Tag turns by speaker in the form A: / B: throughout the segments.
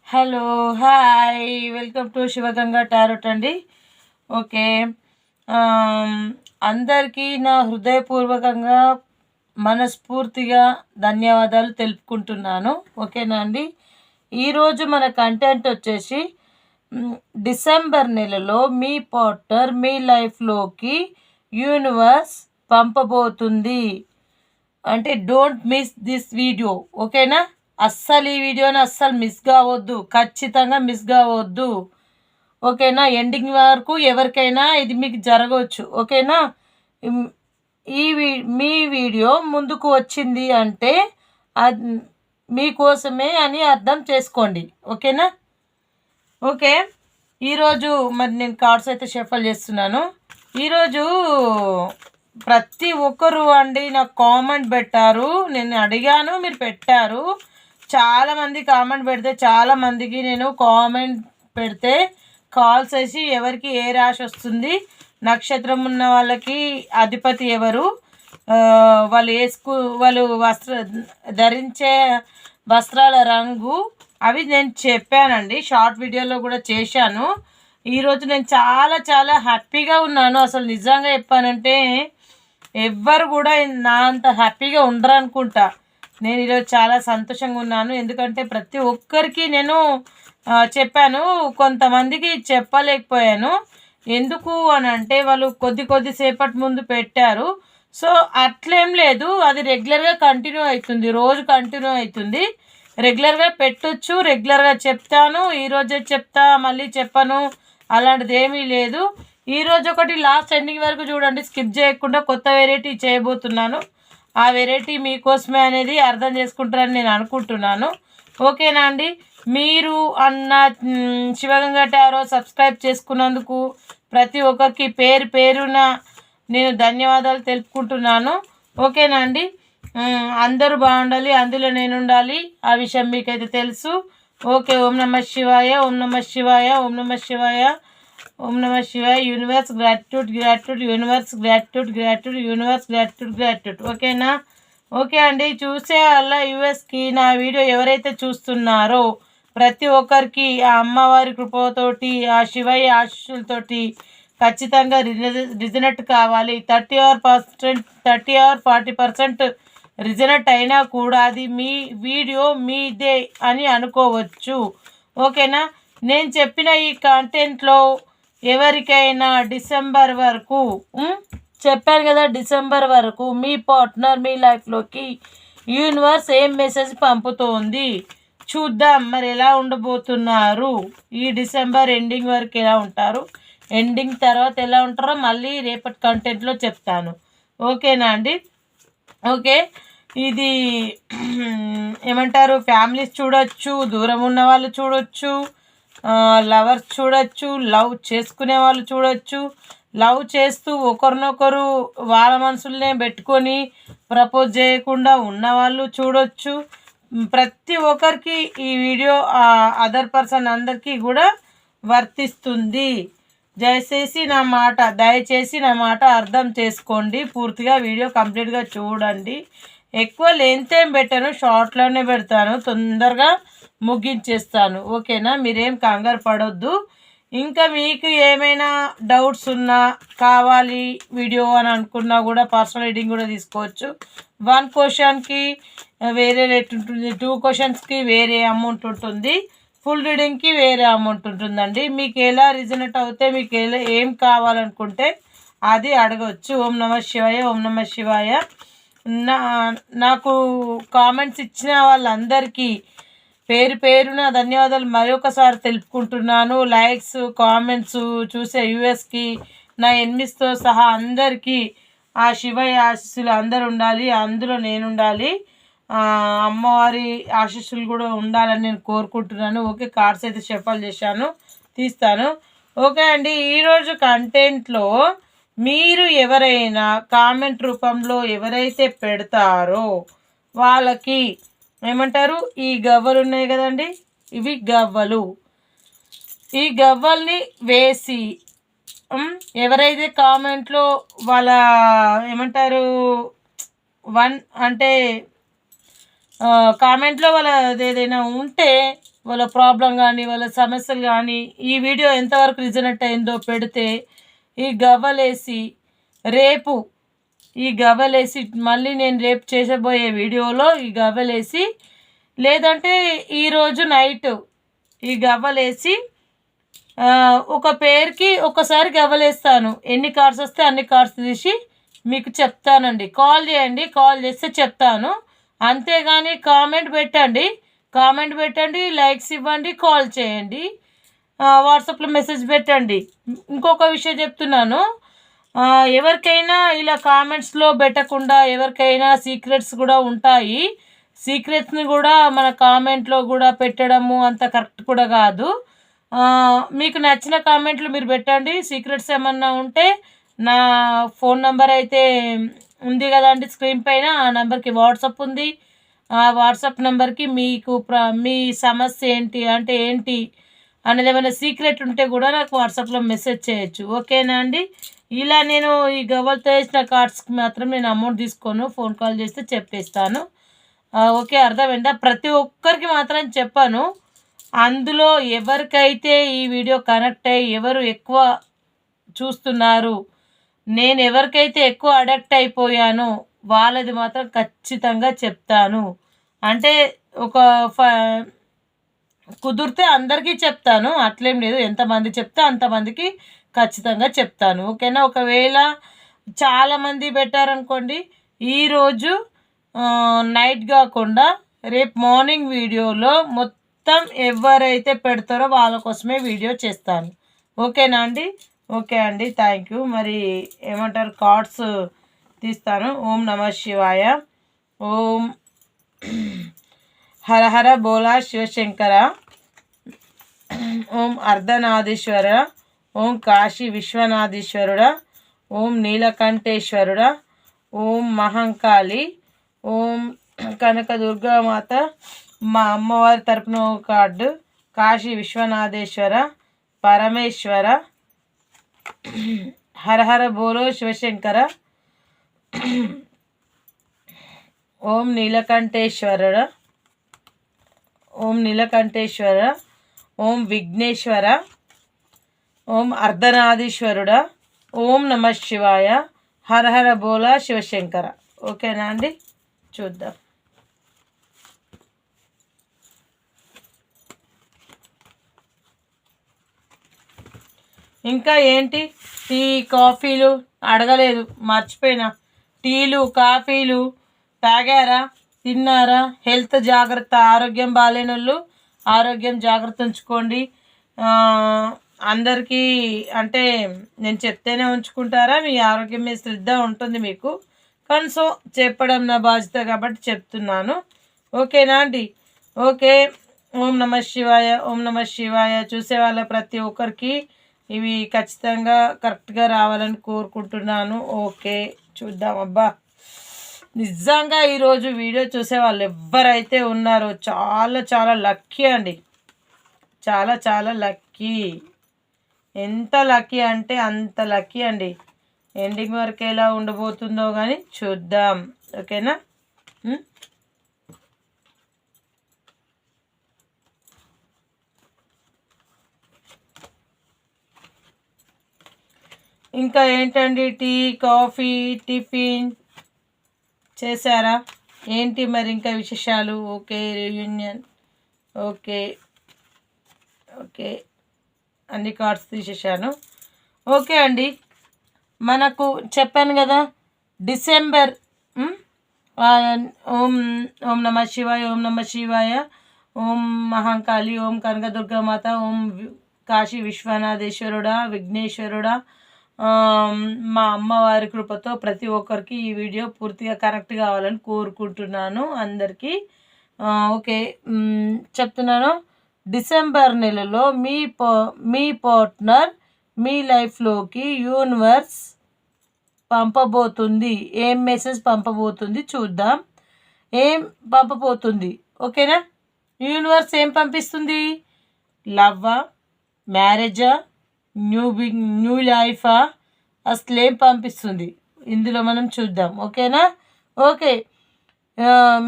A: Hello, hi, welcome to Shivaganga tarot అండి. Okay. ఆమ్, అందరికీ నా హృదయపూర్వకంగా మనస్ఫూర్తిగా ధన్యవాదాలు తెలుపుకుంటున్నాను. ఓకేనా అండి. ఈరోజు మన కంటెంట్ వచ్చేసి డిసెంబర్ నెలలో మీ పార్ట్నర్ మీ లైఫ్లోకి యూనివర్స్ పంపబోతుంది. అంటే డోంట్ మిస్ దిస్ వీడియో. ఓకేనా. అస్సలు ఈ వీడియోని అస్సలు మిస్ కావద్దు, ఖచ్చితంగా మిస్ కావద్దు. ఓకేనా. ఎండింగ్ వరకు ఎవరికైనా ఇది మీకు జరగవచ్చు. ఓకేనా. ఈ మీ వీడియో ముందుకు వచ్చింది అంటే అది మీకోసమే అని అర్థం చేసుకోండి. ఓకేనా. ఓకే. ఈరోజు మరి నేను కార్డ్స్ అయితే షఫల్ చేస్తున్నాను. ఈరోజు ప్రతి ఒక్కరు అండి నాకు కామెంట్ పెట్టారు. నేను అడిగాను, మీరు పెట్టారు. చాలామంది కామెంట్ పెడితే చాలామందికి నేను కామెంట్ పెడితే కాల్స్ వేసి ఎవరికి ఏ రాశి వస్తుంది, నక్షత్రం ఉన్న వాళ్ళకి అధిపతి ఎవరు, వాళ్ళు ధరించే వస్త్రాల రంగు అవి నేను చెప్పానండి. షార్ట్ వీడియోలో కూడా చేశాను. ఈరోజు నేను చాలా చాలా హ్యాపీగా ఉన్నాను. అసలు నిజంగా చెప్పానంటే ఎవ్వరు కూడా నా అంత హ్యాపీగా ఉండరు అనుకుంటా. నేను ఈరోజు చాలా సంతోషంగా ఉన్నాను. ఎందుకంటే ప్రతి ఒక్కరికి నేను చెప్పాను, కొంతమందికి చెప్పలేకపోయాను. ఎందుకు అని అంటే వాళ్ళు కొద్దిసేపటి ముందు పెట్టారు. సో అట్లేం లేదు, అది రెగ్యులర్గా కంటిన్యూ అవుతుంది, రోజు కంటిన్యూ అవుతుంది. రెగ్యులర్గా పెట్టొచ్చు, రెగ్యులర్గా చెప్తాను. ఈరోజే చెప్తా, మళ్ళీ చెప్పను, అలాంటిది ఏమీ లేదు. ఈరోజు ఒకటి లాస్ట్ ఎండింగ్ వరకు చూడండి, స్కిప్ చేయకుండా కొత్త వెరైటీ చేయబోతున్నాను. ఆ వెరైటీ మీకోసమే అనేది అర్థం చేసుకుంటారని నేను అనుకుంటున్నాను. ఓకేనా అండి. మీరు అన్న శివగంగా టారో సబ్స్క్రైబ్ చేసుకున్నందుకు ప్రతి ఒక్కరికి పేరు పేరున నేను ధన్యవాదాలు తెలుపుకుంటున్నాను. ఓకేనా అండి. అందరూ బాగుండాలి, అందులో నేను ఉండాలి, ఆ విషయం మీకైతే తెలుసు. ఓకే. ఓం నమ శివాయ, ఓం నమ శివాయ, ఓం నమ శివాయ, ఓం నమ శివాయ. Universe gratitude, gratitude, universe gratitude, gratitude, universe gratitude, gratitude. ఓకేనా. ఓకే అండి. చూసే వాళ్ళ యూఎస్కి నా వీడియో ఎవరైతే చూస్తున్నారో ప్రతి ఒక్కరికి ఆ అమ్మవారి కృపతోటి, ఆ శివయ్య ఆశీస్సులతోటి ఖచ్చితంగా రిజనెట్ కావాలి. 30 or 40% రిజనెట్ అయినా కూడా అది మీ వీడియో మీదే అని అనుకోవచ్చు. ఓకేనా. నేను చెప్పిన ఈ కంటెంట్లో ఎవరికైనా డిసెంబర్ వరకు చెప్పాను కదా, డిసెంబర్ వరకు మీ పార్ట్నర్ మీ లైఫ్లోకి యూనివర్స్ ఏం మెసేజ్ పంపుతోంది చూద్దాం. మరి ఎలా ఉండబోతున్నారు, ఈ డిసెంబర్ ఎండింగ్ వరకు ఎలా ఉంటారు, ఎండింగ్ తర్వాత ఎలా ఉంటారో మళ్ళీ రేపటి కంటెంట్లో చెప్తాను. ఓకేనా అండి. ఓకే. ఇది ఏమంటారు, ఫ్యామిలీస్ చూడొచ్చు, దూరం ఉన్న వాళ్ళు చూడొచ్చు, లవర్స్ చూడొచ్చు, లవ్ చేసుకునే వాళ్ళు చూడొచ్చు, లవ్ చేస్తూ ఒకరినొకరు వాళ్ళ మనసులనే పెట్టుకొని ప్రపోజ్ చేయకుండా ఉన్నవాళ్ళు చూడొచ్చు. ప్రతి ఒక్కరికి ఈ వీడియో అదర్ పర్సన్ అందరికీ కూడా వర్తిస్తుంది. దయచేసి నా మాట అర్థం చేసుకోండి. పూర్తిగా వీడియో కంప్లీట్గా చూడండి. ఎక్కువ లెంత్ ఏం పెట్టాను, షార్ట్లోనే పెడతాను, తొందరగా ముగించేస్తాను. ఓకేనా. మీరేం కంగారు పడొద్దు. ఇంకా మీకు ఏమైనా డౌట్స్ ఉన్నా, కావాలి వీడియో అని అనుకున్నా కూడా పర్సనల్ రీడింగ్ కూడా తీసుకోవచ్చు. 1 క్వశ్చన్కి వేరే రేట్ ఉంటుంది, 2 క్వశ్చన్స్కి వేరే అమౌంట్ ఉంటుంది, ఫుల్ రీడింగ్కి వేరే అమౌంట్ ఉంటుందండి. మీకు ఎలా రిజనెట్ అవుతే, మీకు ఏం కావాలనుకుంటే అది అడగవచ్చు. ఓం నమ శివాయ, ఓం నమ శివాయ. నాకు కామెంట్స్ ఇచ్చిన వాళ్ళందరికీ పేరు పేరున ధన్యవాదాలు మరొకసారి తెలుపుకుంటున్నాను. లైక్స్, కామెంట్స్ చూసే యూఎస్కి, నా ఎనిమిస్తో సహా అందరికీ ఆ శివయ్య ఆశీస్సులు అందరు ఉండాలి, అందులో నేను ఉండాలి, అమ్మవారి ఆశీస్సులు కూడా ఉండాలని నేను కోరుకుంటున్నాను. ఓకే. కార్డ్స్ అయితే షఫల్ చేశాను, తీస్తాను. ఓకే అండి. ఈరోజు కంటెంట్లో మీరు ఎవరైనా కామెంట్ రూపంలో ఎవరైతే పెడతారో వాళ్ళకి ఏమంటారు, ఈ గవ్వలు ఉన్నాయి కదండి, ఇవి గవ్వలు. ఈ గవ్వల్ని వేసి ఎవరైతే కామెంట్లో వాళ్ళ ఏమంటారు 1 అంటే కామెంట్లో వాళ్ళది ఏదైనా ఉంటే వాళ్ళ ప్రాబ్లం కానీ వాళ్ళ సమస్యలు కానీ ఈ వీడియో ఎంతవరకు రిజనెక్ట్ అయిందో పెడితే ఈ గవ్వలేసి రేపు ఈ గవ్వలేసి మళ్ళీ నేను రేపు చేసబోయే వీడియోలో ఈ గవ్వలేసి లేదంటే ఈరోజు నైట్ ఈ గవ్వలేసి ఒక పేరుకి ఒకసారి గవ్వలేస్తాను. ఎన్ని కార్డ్స్ వస్తే అన్ని కార్డ్స్ తీసి మీకు చెప్తానండి. కాల్ చేయండి, కాల్ చేస్తే చెప్తాను. అంతేగాని కామెంట్ పెట్టండి, లైక్స్ ఇవ్వండి, కాల్ చేయండి, వాట్సాప్లో మెసేజ్ పెట్టండి. ఇంకొక విషయం చెప్తున్నాను, ఎవరికైనా ఇలా కామెంట్స్లో పెట్టకుండా ఎవరికైనా సీక్రెట్స్ కూడా ఉంటాయి. సీక్రెట్స్ని కూడా మన కామెంట్లో కూడా పెట్టడము అంత కరెక్ట్ కూడా కాదు. మీకు నచ్చిన కామెంట్లు మీరు పెట్టండి. సీక్రెట్స్ ఏమన్నా ఉంటే నా ఫోన్ నెంబర్ అయితే ఉంది కదండి స్క్రీన్ పైన, ఆ నెంబర్కి వాట్సాప్ ఉంది. ఆ వాట్సాప్ నెంబర్కి మీకు మీ సమస్య ఏంటి అంటే ఏంటి అనేది ఏమైనా సీక్రెట్ ఉంటే కూడా నాకు వాట్సాప్లో మెసేజ్ చేయొచ్చు. ఓకేనా అండి? ఇలా నేను ఈ గవ్వలతో వేసిన కార్డ్స్కి మాత్రం నేను అమౌంట్ తీసుకోను, ఫోన్ కాల్ చేస్తే చెప్పేస్తాను. ఓకే, అర్థమైందా? ప్రతి ఒక్కరికి మాత్రం చెప్పాను. అందులో ఎవరికైతే ఈ వీడియో కనెక్ట్ అయ్యి ఎవరు ఎక్కువ చూస్తున్నారు, నేను ఎవరికైతే ఎక్కువ అడక్ట్ అయిపోయానో వాళ్ళది మాత్రం ఖచ్చితంగా చెప్తాను. అంటే ఒక కుదిరితే అందరికీ చెప్తాను, అట్లేం లేదు. ఎంతమంది చెప్తే అంతమందికి ఖచ్చితంగా చెప్తాను. ఓకేనా? ఒకవేళ చాలామంది పెట్టారనుకోండి, ఈరోజు నైట్ కాకుండా రేపు మార్నింగ్ వీడియోలో మొత్తం ఎవరైతే పెడతారో వాళ్ళ కోసమే వీడియో చేస్తాను. ఓకేనా అండి? ఓకే అండి, థ్యాంక్ యూ. మరి ఏమంటారు, కార్డ్స్ తీస్తాను. ఓం నమః శివాయ, ఓం హర హర బోలా శివశంకర, ఓం అర్ధనాథీశ్వర, ఓం కాశీ విశ్వనాథీశ్వరుడ, ఓం నీలకంఠేశ్వరుడ, ఓం మహంకాళి, ఓం కనకదుర్గామాత, మా అమ్మవారి తరపున కార్డు, కాశీ విశ్వనాథేశ్వర, పరమేశ్వర, హర హర బోలో శివశంకర, ఓం నీలకంఠేశ్వర, ఓం నీలకంఠేశ్వర, ఓం విఘ్నేశ్వర, ఓం అర్ధనాథీశ్వరుడ, ఓం నమ శివాయ, హర హర బోలా శివశంకర. ఓకేనా అండి? చూద్దాం. ఇంకా ఏంటి, టీ కాఫీలు అడగలేదు, మర్చిపోయినా. టీలు కాఫీలు తాగారా, తిన్నారా? హెల్త్ జాగ్రత్త, ఆరోగ్యం బాగాలేని వాళ్ళు ఆరోగ్యం జాగ్రత్త ఉంచుకోండి. అందరికీ అంటే నేను చెప్తేనే ఉంచుకుంటారా? మీ ఆరోగ్యం మీద శ్రద్ధ ఉంటుంది మీకు, కానీ సో చెప్పడం నా బాధ్యత కాబట్టి చెప్తున్నాను. ఓకేనా అండి? ఓకే. ఓం నమ శివాయ, ఓం నమ శివాయ. చూసే వాళ్ళ ప్రతి ఒక్కరికి ఇవి ఖచ్చితంగా కరెక్ట్గా రావాలని కోరుకుంటున్నాను. ఓకే, చూద్దాం. అబ్బా, నిజంగా ఈరోజు వీడియో చూసే వాళ్ళు ఎవరైతే ఉన్నారో చాలా చాలా లక్కీ అండి, చాలా చాలా లక్కీ. ఎంత లక్కీ అంటే అంత లక్కీ అండి. ఎండింగ్ వరకు ఎలా ఉండబోతుందో కానీ చూద్దాం. ఓకేనా? ఇంకా ఏంటండి, టీ కాఫీ టిఫిన్ చేశారా? ఏంటి మరి ఇంకా విశేషాలు? Okay, reunion. ఓకే ఓకే, అన్ని కార్డ్స్ తీసేసాను. ఓకే అండి, మనకు చెప్పాను కదా డిసెంబర్. ఓం ఓం నమ శివాయ, ఓం నమ శివాయ, ఓం మహంకాళి, ఓం కనకదుర్గామాత, ఓం కాశీ విశ్వనాథేశ్వరుడా, విఘ్నేశ్వరుడా, మా అమ్మవారి కృపతో ప్రతి ఒక్కరికి ఈ వీడియో పూర్తిగా కరెక్ట్ కావాలని కోరుకుంటున్నాను అందరికీ. ఓకే, చెప్తున్నాను. డిసెంబర్ నెలలో మీ పార్ట్నర్ మీ లైఫ్లోకి యూనివర్స్ పంపబోతుంది. ఏం మెసేజ్ పంపబోతుంది చూద్దాం. ఏం పంపబోతుంది? ఓకేనా? యూనివర్స్ ఏం పంపిస్తుంది? లవ్వా, మ్యారేజా, న్యూ లైఫా, అసలు ఏం పంపిస్తుంది ఇందులో మనం చూద్దాం. ఓకేనా? ఓకే,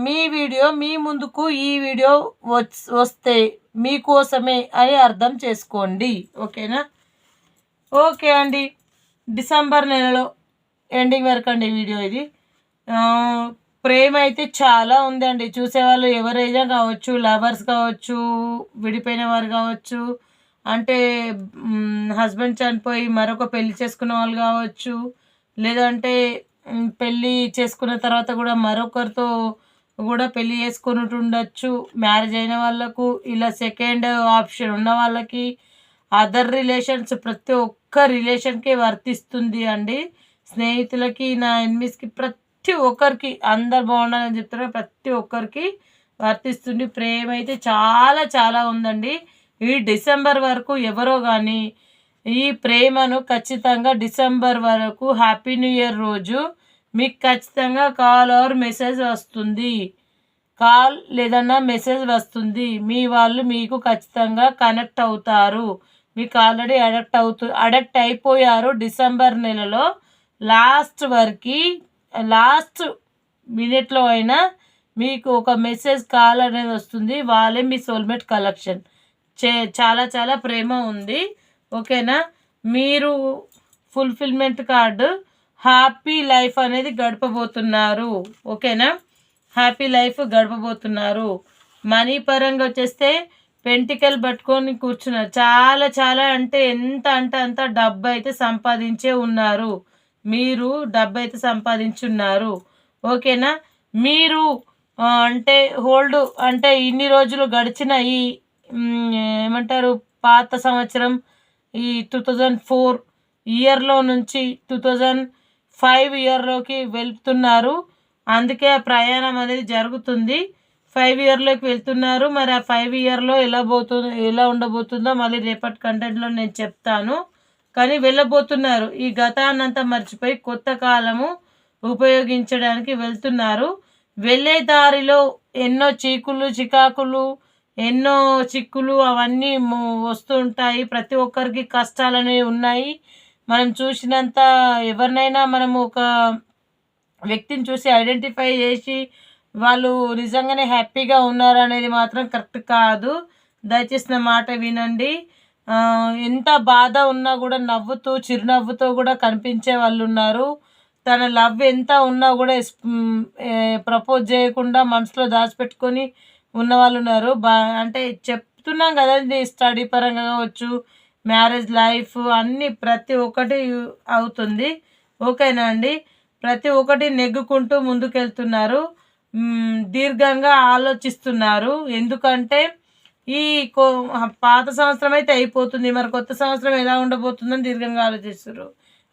A: మీ వీడియో మీ ముందుకు ఈ వీడియో వస్తే మీకోసమే అని అర్థం చేసుకోండి. ఓకేనా? ఓకే అండి. డిసెంబర్ నెలలో ఎండింగ్ వరకు అండి వీడియో ఇది. ప్రేమ అయితే చాలా ఉందండి. చూసేవాళ్ళు ఎవరైనా కావచ్చు, లవర్స్ కావచ్చు, విడిపోయిన వారు కావచ్చు, అంటే హస్బెండ్ చనిపోయి మరొక పెళ్లి చేసుకున్న వాళ్ళు కావచ్చు, లేదంటే పెళ్ళి చేసుకున్న తర్వాత కూడా మరొకరితో కూడా పెళ్ళి చేసుకుని ఉండొచ్చు. మ్యారేజ్ అయిన వాళ్ళకు, ఇలా సెకండ్ ఆప్షన్ ఉన్న వాళ్ళకి, అదర్ రిలేషన్స్ ప్రతి ఒక్క రిలేషన్కి వర్తిస్తుంది అండి. స్నేహితులకి, నా ఎనిమిస్కి, ప్రతి ఒక్కరికి, అందరు బాగుండాలని చెప్తున్నారు, ప్రతి ఒక్కరికి వర్తిస్తుంది. ప్రేమ అయితే చాలా చాలా ఉందండి. ఈ డిసెంబర్ వరకు ఎవరో కానీ ఈ ప్రేమను ఖచ్చితంగా డిసెంబర్ వరకు హ్యాపీ న్యూ ఇయర్ రోజు మీకు ఖచ్చితంగా కాల్ ఆర్ మెసేజ్ వస్తుంది. కాల్ లేదన్నా మెసేజ్ వస్తుంది. మీ వాళ్ళు మీకు ఖచ్చితంగా కనెక్ట్ అవుతారు. మీకు ఆల్రెడీ అడక్ట్ అయిపోయారు. డిసెంబర్ నెలలో లాస్ట్ మినిట్లో అయినా మీకు ఒక మెసేజ్ కాల్ అనేది వస్తుంది. వాళ్ళే మీ సోల్మేట్ కలెక్షన్. చాలా చాలా ప్రేమ ఉంది. ఓకేనా? మీరు ఫుల్ఫిల్మెంట్ కార్డు హ్యాపీ లైఫ్ అనేది గడపబోతున్నారు. ఓకేనా? Happy life గడపబోతున్నారు. మనీ పరంగా వచ్చేస్తే పెంటికల్ పట్టుకొని కూర్చున్నారు. చాలా చాలా అంటే ఎంత అంటే అంత డబ్బు అయితే సంపాదించే ఉన్నారు. మీరు డబ్బు అయితే సంపాదించున్నారు. ఓకేనా? మీరు అంటే హోల్డ్ అంటే ఇన్ని రోజులు గడిచిన ఈ ఏమంటారు పాత సంవత్సరం, ఈ 2004 ఇయర్లో నుంచి 2005 ఇయర్లోకి వెళ్తున్నారు. అందుకే ఆ ప్రయాణం అనేది జరుగుతుంది. 5 ఇయర్లోకి వెళ్తున్నారు. మరి ఆ 5 ఇయర్లో ఎలా ఉండబోతుందో మళ్ళీ రేపటి కంటెంట్లో నేను చెప్తాను. కానీ వెళ్ళబోతున్నారు. ఈ గతాన్నంతా మర్చిపోయి కొత్త కాలము ఉపయోగించడానికి వెళ్తున్నారు. వెళ్ళే దారిలో ఎన్నో చికాకులు, ఎన్నో చిక్కులు అవన్నీ వస్తూ ఉంటాయి. ప్రతి ఒక్కరికి కష్టాలు అనేవి ఉన్నాయి. మనం చూసినంత ఎవరినైనా మనము ఒక వ్యక్తిని చూసి ఐడెంటిఫై చేసి వాళ్ళు నిజంగానే హ్యాపీగా ఉన్నారు అనేది మాత్రం కరెక్ట్ కాదు. దయచేసి నా మాట వినండి. ఎంత బాధ ఉన్నా కూడా చిరునవ్వుతో కూడా కనిపించే వాళ్ళు ఉన్నారు. తన లవ్ ఎంత ఉన్నా కూడా ప్రపోజ్ చేయకుండా మనసులో దాచిపెట్టుకొని ఉన్న వాళ్ళు ఉన్నారు. అంటే చెప్తున్నాం కదండి, స్టడీ పరంగా కావచ్చు, మ్యారేజ్ లైఫ్ అన్నీ ప్రతి ఒక్కటి అవుతుంది. ఓకేనా అండి? ప్రతి ఒక్కటి నెగ్గుకుంటూ ముందుకెళ్తున్నారు. దీర్ఘంగా ఆలోచిస్తున్నారు. ఎందుకంటే ఈ పాత సంవత్సరం అయితే అయిపోతుంది. మరి కొత్త సంవత్సరం ఎలా ఉండబోతుందని దీర్ఘంగా ఆలోచిస్తారు.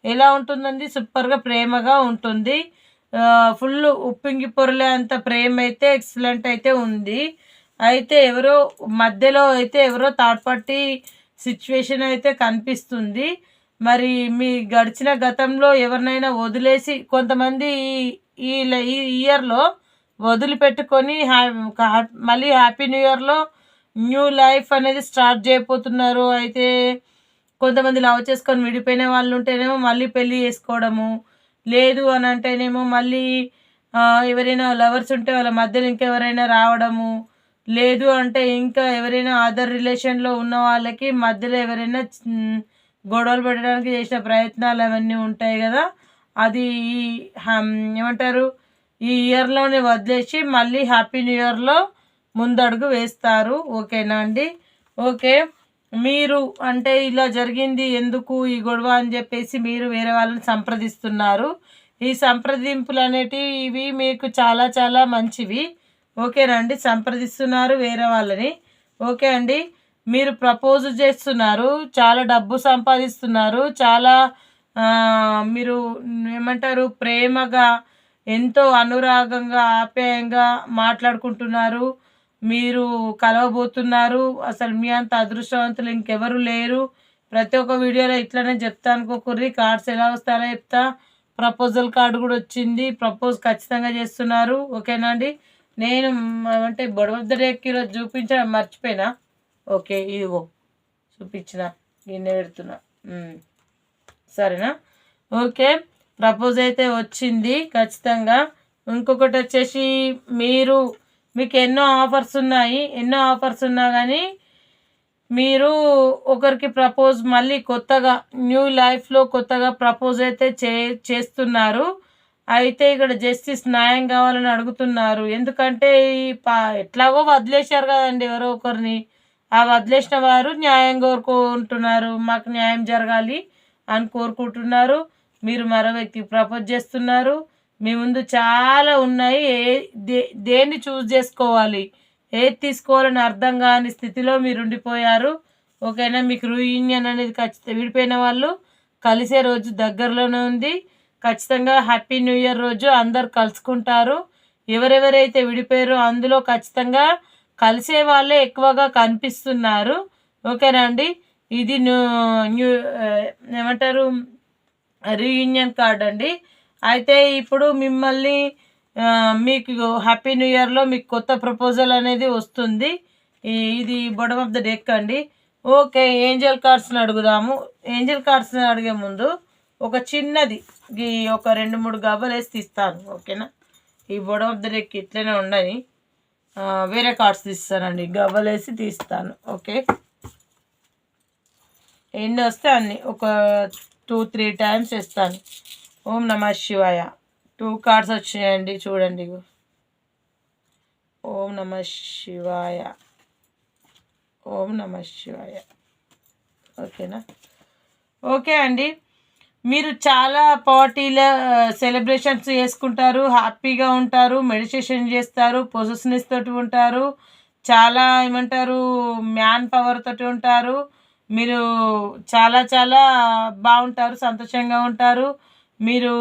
A: ఎలా ఉంటుందండి? సూపర్గా ప్రేమగా ఉంటుంది. ఫుల్ ఉప్పింగి పొరలే అంత ప్రేమ అయితే ఎక్సలెంట్ అయితే ఉంది. అయితే మధ్యలో అయితే ఎవరో థర్డ్ పార్టీ సిచ్యువేషన్ అయితే కనిపిస్తుంది. మరి మీ గడిచిన గతంలో ఎవరినైనా వదిలేసి కొంతమంది ఈ ఇయర్లో వదిలిపెట్టుకొని మళ్ళీ హ్యాపీ న్యూ ఇయర్లో న్యూ లైఫ్ అనేది స్టార్ట్ చేయబోతున్నారు. అయితే కొంతమంది లవ్ చేసుకొని విడిపోయిన వాళ్ళు ఉంటేనేమో మళ్ళీ పెళ్ళి చేసుకోవడము, లేదు అని అంటేనేమో మళ్ళీ ఎవరైనా లవర్స్ ఉంటే వాళ్ళ మధ్యలో ఇంకెవరైనా రావడము, లేదు అంటే ఇంకా ఎవరైనా అదర్ రిలేషన్లో ఉన్న వాళ్ళకి మధ్యలో ఎవరైనా గొడవలు పెట్టడానికి చేసిన ప్రయత్నాలు అవన్నీ ఉంటాయి కదా. అది ఏమంటారు, ఈ ఇయర్లోనే వదిలేసి మళ్ళీ హ్యాపీ న్యూ ఇయర్లో ముందడుగు వేస్తారు. ఓకేనా అండి? ఓకే. మీరు అంటే ఇలా జరిగింది ఎందుకు ఈ గొడవ అని చెప్పేసి మీరు వేరే వాళ్ళని సంప్రదిస్తున్నారు. ఈ సంప్రదింపులు అనేటివి ఇవి మీకు చాలా చాలా మంచివి. ఓకేనా అండి? సంప్రదిస్తున్నారు వేరే వాళ్ళని. ఓకే అండి. మీరు ప్రపోజ్ చేస్తున్నారు, చాలా డబ్బు సంపాదిస్తున్నారు, చాలా మీరు ఏమంటారు ప్రేమగా ఎంతో అనురాగంగా ఆప్యాయంగా మాట్లాడుకుంటున్నారు. మీరు కలవబోతున్నారు. అసలు మీ అంత అదృష్టవంతులు ఇంకెవరు లేరు. ప్రతి ఒక్క వీడియోలో ఇట్లనే చెప్తా అనుకోకుర్రి. కార్డ్స్ ఎలా వస్తారో చెప్తా. ప్రపోజల్ కార్డు కూడా వచ్చింది. ప్రపోజ్ ఖచ్చితంగా చేస్తున్నారు. ఓకేనా అండి? నేను అంటే బర్త్డేకి ఈరోజు చూపించడం మర్చిపోయినా. ఓకే, ఇదిగో చూపించిన, గిన్నె పెడుతున్నా. సరేనా? ఓకే. ప్రపోజ్ అయితే వచ్చింది ఖచ్చితంగా. ఇంకొకటి వచ్చేసి మీకు ఎన్నో ఆఫర్స్ ఉన్నా కానీ మీరు ఒకరికి ప్రపోజ్ మళ్ళీ కొత్తగా న్యూ లైఫ్లో కొత్తగా ప్రపోజ్ అయితే చేస్తున్నారు. అయితే ఇక్కడ జస్టిస్ న్యాయం కావాలని అడుగుతున్నారు. ఎందుకంటే ఎట్లాగో వదిలేశారు కదండి ఎవరో ఒకరిని. ఆ వదిలేసిన వారు న్యాయం కోరుకుంటున్నారు, మాకు న్యాయం జరగాలి అని కోరుకుంటున్నారు. మీరు మరో వ్యక్తికి ప్రపోజ్ చేస్తున్నారు. మీ ముందు చాలా ఉన్నాయి. దేన్ని చూస్ చేసుకోవాలి, ఏది తీసుకోవాలని అర్థం కాని స్థితిలో మీరు ఉండిపోయారు. ఓకేనా, మీకు రీయూనియన్ అనేది ఖచ్చితంగా విడిపోయిన వాళ్ళు కలిసే రోజు దగ్గరలోనే ఉంది. ఖచ్చితంగా హ్యాపీ న్యూ ఇయర్ రోజు అందరు కలుసుకుంటారు. ఎవరెవరైతే విడిపోయారో అందులో ఖచ్చితంగా కలిసే వాళ్ళే ఎక్కువగా కనిపిస్తున్నారు. ఓకేనా అండి, ఇది న్యూ ఏమంటారు రీయూనియన్ కార్డ్ అండి. అయితే ఇప్పుడు మిమ్మల్ని మీకు హ్యాపీ న్యూ ఇయర్లో మీకు కొత్త ప్రపోజల్ అనేది వస్తుంది. ఇది బాటమ్ ఆఫ్ ద డెక్ అండి. ఓకే, ఏంజల్ కార్డ్స్ని అడుగుదాము. ఏంజల్ కార్డ్స్ని అడిగే ముందు ఒక చిన్నది ఒక 2-3 గవ్వలు వేసి తీస్తాను. ఓకేనా, ఈ బాటమ్ ఆఫ్ ద డెక్ ఇట్లనే ఉండని వేరే కార్డ్స్ తీస్తానండి, గవ్వలు వేసి తీస్తాను. ఓకే, ఎన్ని వస్తే అన్ని ఒక 2-3 టైమ్స్ వేస్తాను. ఓం నమ శివాయ. 2 కార్డ్స్ వచ్చాయండి, చూడండి. ఓం నమ శివాయ, ఓం నమ శివాయ. ఓకేనా, ఓకే అండి. మీరు చాలా పార్టీల సెలబ్రేషన్స్ చేసుకుంటారు, హ్యాపీగా ఉంటారు, మెడిటేషన్ చేస్తారు, పొజిషన్స్ తోటి ఉంటారు, చాలా ఏమంటారు మ్యాన్ పవర్ తోటి ఉంటారు. మీరు చాలా చాలా బాగుంటారు, సంతోషంగా ఉంటారు. మీరు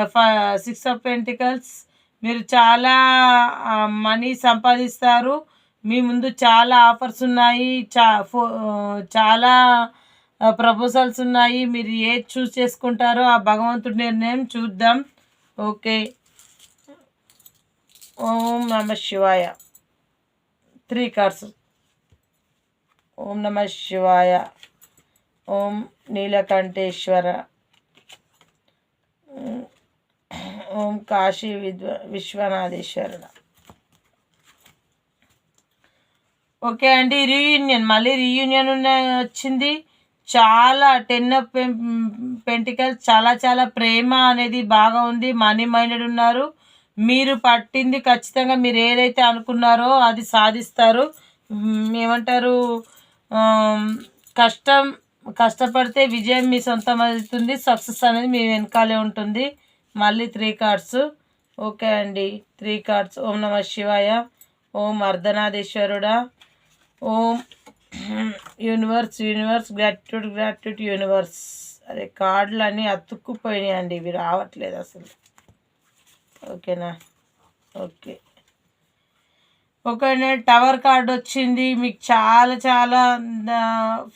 A: 6 ఆఫ్ పెంటికల్స్, మీరు చాలా మనీ సంపాదిస్తారు. మీ ముందు చాలా ఆఫర్స్ ఉన్నాయి, చాలా ప్రపోజల్స్ ఉన్నాయి. మీరు ఏది చూస్ చేసుకుంటారో ఆ భగవంతుడి నిర్ణయం. చూద్దాం. ఓకే, ఓం నమ శివాయ. 3 కార్డ్స్. ఓం నమ శివాయ, ఓం నీలకంఠేశ్వర, ఓం కాశీ విశ్వనాథేశ్వరుడ. ఓకే అండి, మళ్ళీ రీయూనియన్ వచ్చింది. చాలా 10 ఆఫ్ పెంటికల్స్, చాలా చాలా ప్రేమ అనేది బాగా ఉంది. మనీ మైండెడ్ ఉన్నారు. మీరు పట్టింది ఖచ్చితంగా మీరు ఏదైతే అనుకున్నారో అది సాధిస్తారు. ఏమంటారు కష్టపడితే విజయం మీ సొంతం అవుతుంది. సక్సెస్ అనేది మీ వెనకాలే ఉంటుంది. మళ్ళీ 3 కార్డ్స్. ఓకే అండి, 3 కార్డ్స్. ఓం నమ శివాయ, ఓం అర్ధనాథేశ్వరుడా, ఓం యూనివర్స్ గ్రాట్యూడ్ యూనివర్స్. అదే కార్డులు అన్నీ అతుక్కుపోయినాయి అండి, ఇవి రావట్లేదు అసలు. ఓకేనా, ఓకే ఓకేనా. టవర్ కార్డ్ వచ్చింది. మీకు చాలా చాలా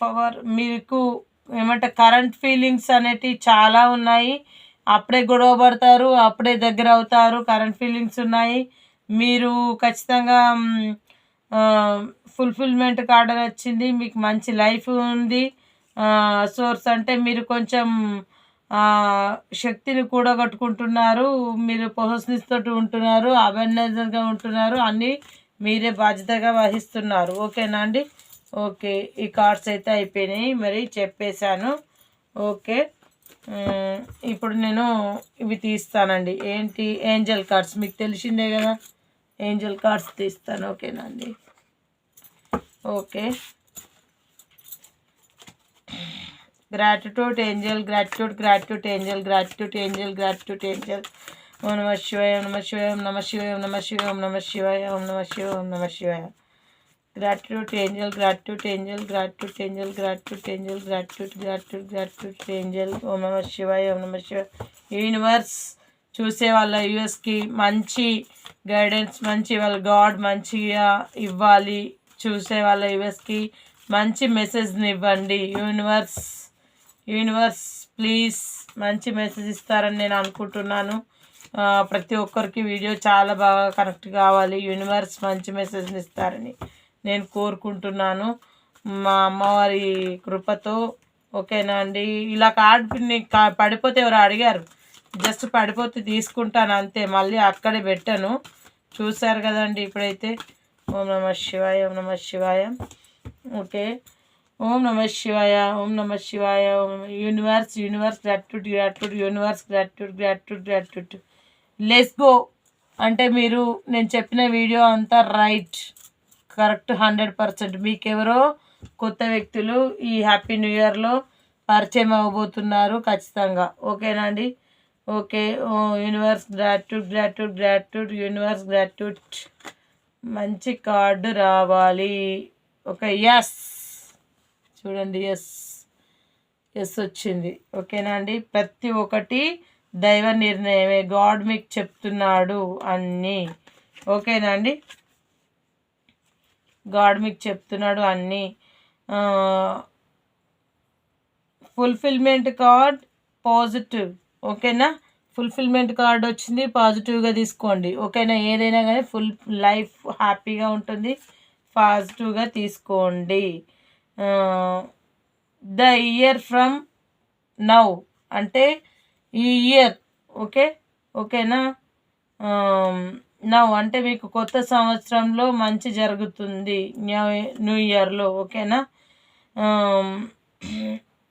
A: పవర్, మీకు ఏమంటారు కరెంట్ ఫీలింగ్స్ అనేటివి చాలా ఉన్నాయి. అప్పుడే గొడవ పడతారు, అప్పుడే దగ్గర అవుతారు. కరెంట్ ఫీలింగ్స్ ఉన్నాయి. మీరు ఖచ్చితంగా ఫుల్ఫిల్మెంట్ కార్డ్ వచ్చింది. మీకు మంచి లైఫ్ ఉంది. సోర్స్ అంటే మీరు కొంచెం శక్తిని కూడగట్టుకుంటున్నారు. మీరు పొజిషన్స్ తోటి ఉంటున్నారు, అవేర్నెస్గా ఉంటున్నారు, అన్నీ మీరే బాధ్యతగా వహిస్తున్నారు. ఓకేనా అండి. ఓకే, ఈ కార్డ్స్ అయితే అయిపోయినాయి, మరి చెప్పేశాను. ఓకే, ఇప్పుడు నేను ఇవి తీస్తానండి. ఏంటి, ఏంజల్ కార్డ్స్. మీకు తెలిసిందే కదా, ఏంజల్ కార్డ్స్ తీస్తాను. ఓకేనా అండి. Okay, gratitude angel, gratitude angel. ఓం నమ శివాయ, ఓం నమ శివాయ, ఓం నమ శివాయ, ఓం నమ శివాయ, ఓం నమ శివాయ, ఓం నమ శివాయ, ఓం నమ శివాయ. Gratitude angel. ఓం నమ శివాయ, ఓం నమ శివాయ. యూనివర్స్ చూసే వాళ్ళ యూఎస్కి మంచి గైడెన్స్, మంచి వాళ్ళ గాడ్ మంచిగా ఇవ్వాలి. చూసే వాళ్ళ యూఎస్కి మంచి మెసేజ్ని ఇవ్వండి. యూనివర్స్ ప్లీజ్ మంచి మెసేజ్ ఇస్తారని నేను అనుకుంటున్నాను. ప్రతి ఒక్కరికి వీడియో చాలా బాగా కనెక్ట్ కావాలి. యూనివర్స్ మంచి మెసేజ్ని ఇస్తారని నేను కోరుకుంటున్నాను, మా అమ్మవారి కృపతో. ఓకేనా అండి. ఇలా కార్డు పడిపోతే ఎవరు అడిగారు, జస్ట్ పడిపోతే తీసుకుంటాను అంతే, మళ్ళీ అక్కడే పెట్టాను. చూసారు కదండి. ఇప్పుడైతే ఓం నమ శివాయ, ఓం నమ శివాయ. ఓకే, ఓం నమ శివాయ, ఓం నమ శివాయ. Universe gratitude, universe gratitude. Let's go. అంటే మీరు నేను చెప్పిన వీడియో అంతా రైట్, కరెక్ట్ 100%. మీకెవరో కొత్త వ్యక్తులు ఈ హ్యాపీ న్యూ ఇయర్లో పరిచయం అవ్వబోతున్నారు ఖచ్చితంగా. ఓకేనా అండి? Okay, universe gratitude, universe gratitude. మంచి కార్డు రావాలి. ఓకే, ఎస్ చూడండి, ఎస్ వచ్చింది. ఓకేనా అండి? ప్రతి ఒక్కటి దైవ నిర్ణయమే, గాడ్ మీకు చెప్తున్నాడు అన్నీ. ఓకేనా అండి? గాడ్ మీకు చెప్తున్నాడు అన్నీ. Fulfilment card positive. ఓకేనా? ఫుల్ఫిల్మెంట్ కార్డ్ వచ్చింది, పాజిటివ్గా తీసుకోండి. ఓకేనా? ఏదైనా కానీ లైఫ్ హ్యాపీగా ఉంటుంది, పాజిటివ్గా తీసుకోండి. ద ఇయర్ ఫ్రమ్ నౌ అంటే ఈ ఇయర్. ఓకేనా? నౌ అంటే మీకు కొత్త సంవత్సరంలో మంచి జరుగుతుంది, న్యూ ఇయర్లో. ఓకేనా?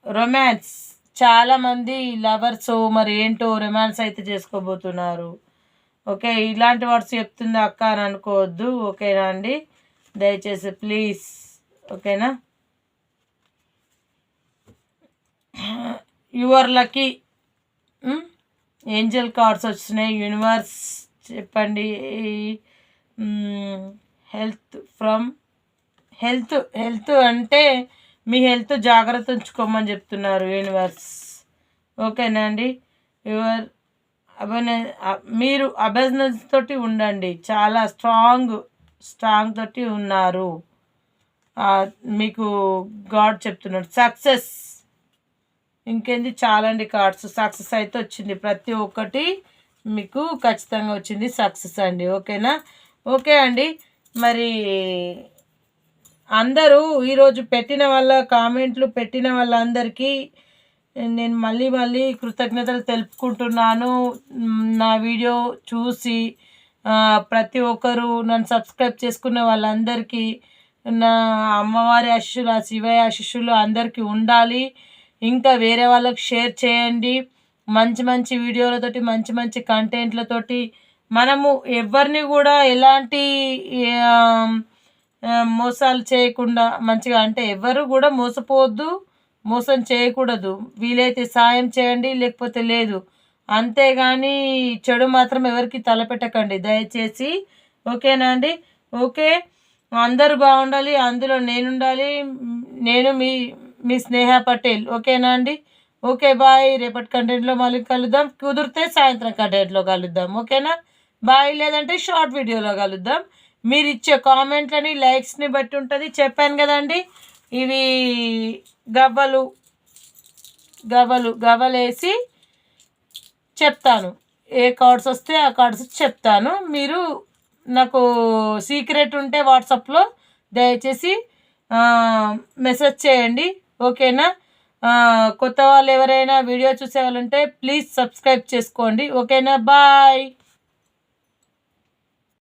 A: రొమాన్స్, చాలామంది లవర్స్ మరి ఏంటో రొమాన్స్ అయితే చేసుకోబోతున్నారు. ఓకే, ఇలాంటి వర్డ్స్ చెప్తుంది అక్క అని అనుకోవద్దు. ఓకేనా అండి? దయచేసి ప్లీజ్. ఓకేనా? Your lucky. ఏంజల్ కార్డ్స్ వచ్చినాయి. యూనివర్స్ చెప్పండి. హెల్త్ అంటే మీ హెల్త్ జాగ్రత్త ఉంచుకోమని చెప్తున్నారు యూనివర్స్. ఓకేనా అండి? మీరు అబెజ్నెస్ తోటి ఉండండి, చాలా స్ట్రాంగ్ తోటి ఉన్నారు. మీకు గాడ్ చెప్తున్నాడు సక్సెస్. ఇంకేంది, చాలండి కార్డ్స్. సక్సెస్ అయితే వచ్చింది, ప్రతి ఒక్కటి మీకు ఖచ్చితంగా వచ్చింది సక్సెస్ అండి. ఓకేనా? ఓకే అండి. మరి అందరూ ఈరోజు పెట్టిన కామెంట్లు పెట్టిన వాళ్ళందరికీ నేను మళ్ళీ కృతజ్ఞతలు తెలుపుకుంటున్నాను. నా వీడియో చూసి ప్రతి ఒక్కరు నన్ను సబ్స్క్రైబ్ చేసుకున్న వాళ్ళందరికీ నా అమ్మవారి ఆశీస్సులు, ఆ శివయ్య ఆశీస్సులు అందరికీ ఉండాలి. ఇంకా వేరే వాళ్ళకి షేర్ చేయండి. మంచి వీడియోలతోటి, మంచి కంటెంట్లతోటి మనము ఎవరిని కూడా ఎలాంటి మోసాలు చేయకుండా మంచిగా, అంటే ఎవరు కూడా మోసపోవద్దు, మోసం చేయకూడదు. వీలైతే సాయం చేయండి, లేకపోతే లేదు. అంతేగాని చెడు మాత్రం ఎవరికి తలపెట్టకండి దయచేసి. ఓకేనా అండి? ఓకే, అందరూ బాగుండాలి, అందులో నేనుండాలి. నేను మీ స్నేహ పటేల్. ఓకేనా అండి? Okay, bye. రేపటి కంటెంట్లో మళ్ళీ కలుద్దాం, కుదిరితే సాయంత్రం కంటెంట్లో కలుద్దాం. ఓకేనా? బాయ్. లేదంటే షార్ట్ వీడియోలో కలుద్దాం. మీరు ఇచ్చే కామెంట్లని, లైక్స్ని బట్టి ఉంటుంది. చెప్పాను కదండి, ఇవి గవ్వలేసి చెప్తాను. ఏ కార్డ్స్ వస్తే ఆ కార్డ్స్ చెప్తాను. మీరు నాకు సీక్రెట్ ఉంటే వాట్సాప్లో దయచేసి మెసేజ్ చేయండి. ఓకేనా? కొత్త వాళ్ళు ఎవరైనా వీడియో చూసే వాళ్ళు ఉంటే ప్లీజ్ సబ్స్క్రైబ్ చేసుకోండి. ఓకేనా? బాయ్.